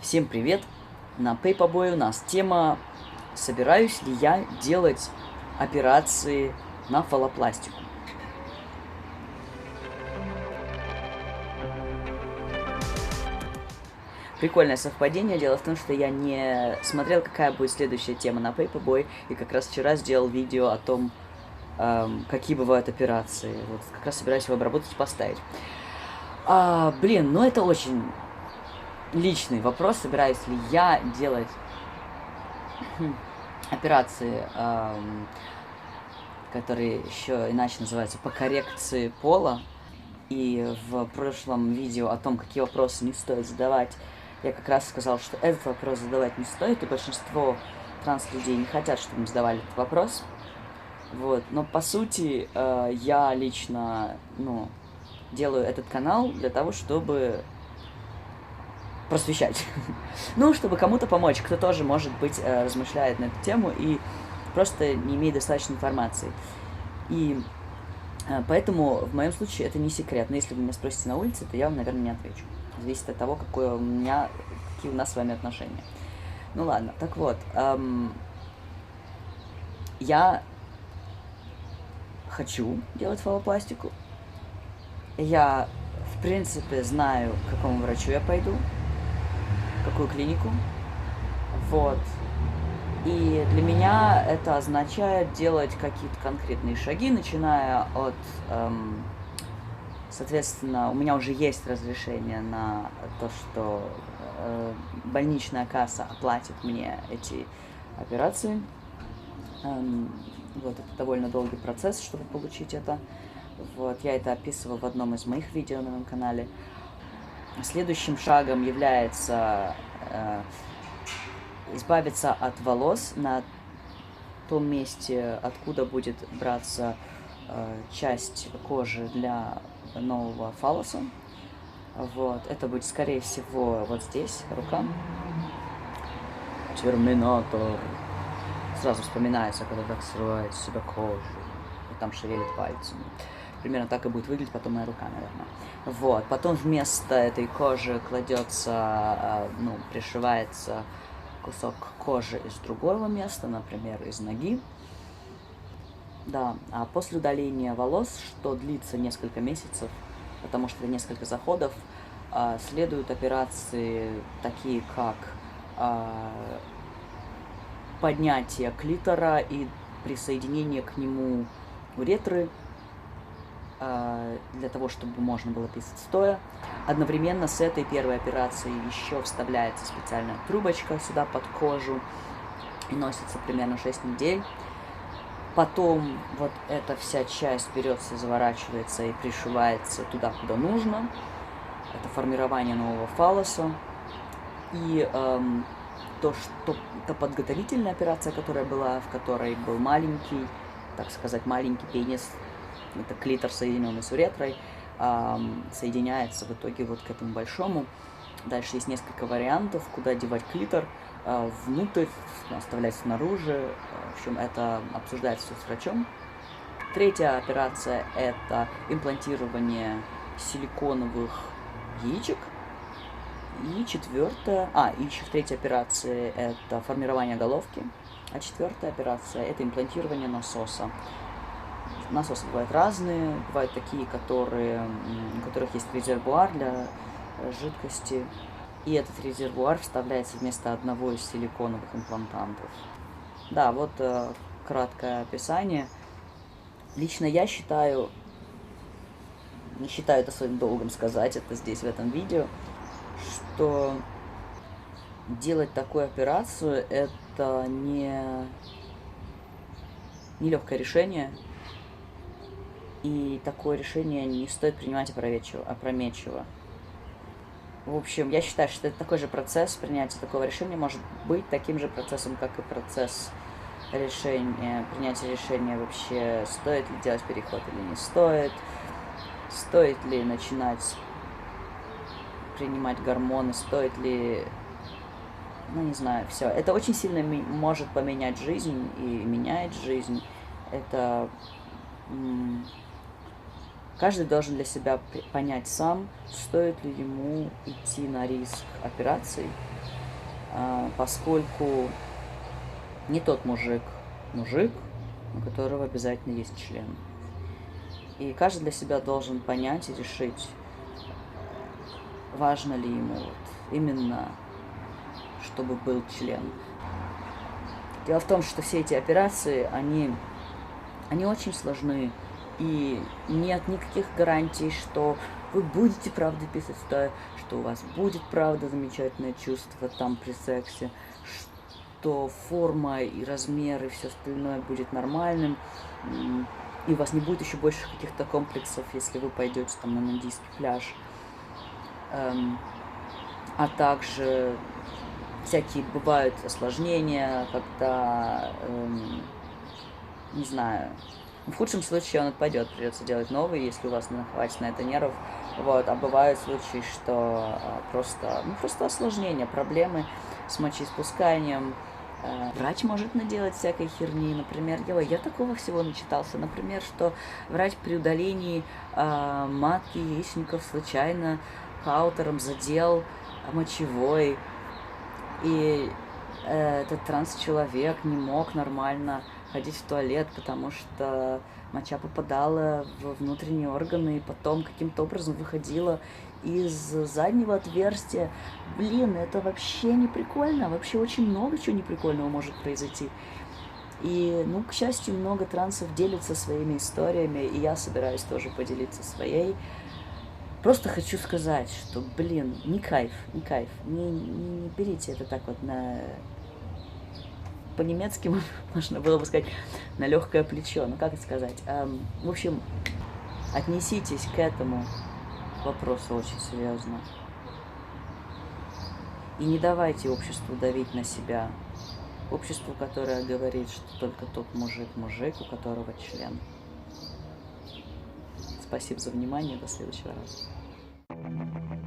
Всем привет! На Paperboy у нас тема «Собираюсь ли я делать операции на фалопластику?». Прикольное совпадение. Дело в том, что я не смотрел, какая будет следующая тема на Paperboy, и как раз вчера сделал видео о том, какие бывают операции. Вот как раз собираюсь его обработать и поставить. Блин, ну это очень личный вопрос, собираюсь ли я делать операции, которые еще иначе называются по коррекции пола. И в прошлом видео о том, какие вопросы не стоит задавать, я как раз сказал, что этот вопрос задавать не стоит, и большинство транс-людей не хотят, чтобы им задавали этот вопрос. Вот. Но по сути, я лично, делаю этот канал для того, чтобы просвещать. Ну, чтобы кому-то помочь, кто тоже, может быть, размышляет на эту тему и просто не имеет достаточной информации. И поэтому в моем случае это не секрет. Но если вы меня спросите на улице, то я вам, наверное, не отвечу. Зависит от того, какие у нас с вами отношения. Ну ладно, так вот. Я хочу делать фалопластику. Я, в принципе, знаю, к какому врачу я пойду, в какую клинику. Вот. И для меня это означает делать какие-то конкретные шаги, начиная от, соответственно, у меня уже есть разрешение на то, что больничная касса оплатит мне эти операции. Вот, это довольно долгий процесс, чтобы получить это. Вот, я это описывал в одном из моих видео на моем канале. Следующим шагом является избавиться от волос на том месте, откуда будет браться часть кожи для нового фаллоса. Вот, это будет, скорее всего, вот здесь, рука. Терминатор. Сразу вспоминается, когда так срывает с себя кожу, и там шевелит пальцами. Примерно так и будет выглядеть потом моя рука, наверное. Вот, потом вместо этой кожи кладется, пришивается кусок кожи из другого места, например, из ноги. Да, а после удаления волос, что длится несколько месяцев, потому что это несколько заходов, следуют операции такие, как поднятие клитора и присоединение к нему уретры, для того, чтобы можно было писать стоя. Одновременно с этой первой операцией еще вставляется специальная трубочка сюда под кожу и носится примерно 6 недель. Потом вот эта вся часть берется, заворачивается и пришивается туда, куда нужно. Это формирование нового фаллоса. И та подготовительная операция, которая была, в которой был маленький, так сказать, маленький пенис, это клитор, соединенный с уретрой, соединяется в итоге вот к этому большому. Дальше есть несколько вариантов, куда девать клитор, внутрь, оставлять снаружи. В общем, это обсуждается с врачом. Третья операция – это имплантирование силиконовых яичек. И четвертая, еще в третьей операции это формирование головки, а четвертая операция это имплантирование насоса. Насосы бывают разные, бывают такие, у которых есть резервуар для жидкости, и этот резервуар вставляется вместо одного из силиконовых имплантантов. Да, вот краткое описание. Лично я не считаю это своим долгом сказать это здесь, в этом видео, что делать такую операцию это не легкое решение, и такое решение не стоит принимать опрометчиво. В общем, я считаю, что это такой же процесс, принятия такого решения может быть таким же процессом, как и процесс принятия решения вообще, стоит ли делать переход или не стоит, стоит ли начинать принимать гормоны, стоит ли, не знаю, все. Это очень сильно может поменять жизнь и меняет жизнь. Это каждый должен для себя понять сам, стоит ли ему идти на риск операций поскольку не тот мужик, у которого обязательно есть член. И каждый для себя должен понять и решить, важно ли ему именно, чтобы был член. Дело в том, что все эти операции, они очень сложны, и нет никаких гарантий, что вы будете правда писать стоя, что у вас будет правда замечательное чувство там при сексе, что форма и размер и все остальное будет нормальным, и у вас не будет еще больше каких-то комплексов, если вы пойдете там на нудистский пляж. А также всякие бывают осложнения, когда, не знаю, в худшем случае он отпадет, придется делать новый, если у вас не хватит на это нервов. Вот. А бывают случаи, что просто осложнения, проблемы с мочеиспусканием. Врач может наделать всякой херни, например, я такого всего начитался, например, что врач при удалении матки яичников случайно каутером задел мочевой, и этот транс-человек не мог нормально ходить в туалет, потому что моча попадала в внутренние органы и потом каким-то образом выходила из заднего отверстия. Блин, это вообще не прикольно, вообще очень много чего неприкольного может произойти. И, к счастью, много трансов делятся своими историями, и я собираюсь тоже поделиться своей. Просто хочу сказать, что, не кайф, не берите это так вот по-немецки можно было бы сказать, на легкое плечо. Как это сказать? В общем, отнеситесь к этому вопросу очень серьезно. И не давайте обществу давить на себя. Обществу, которое говорит, что только тот мужик, у которого член. Спасибо за внимание. До следующего раза.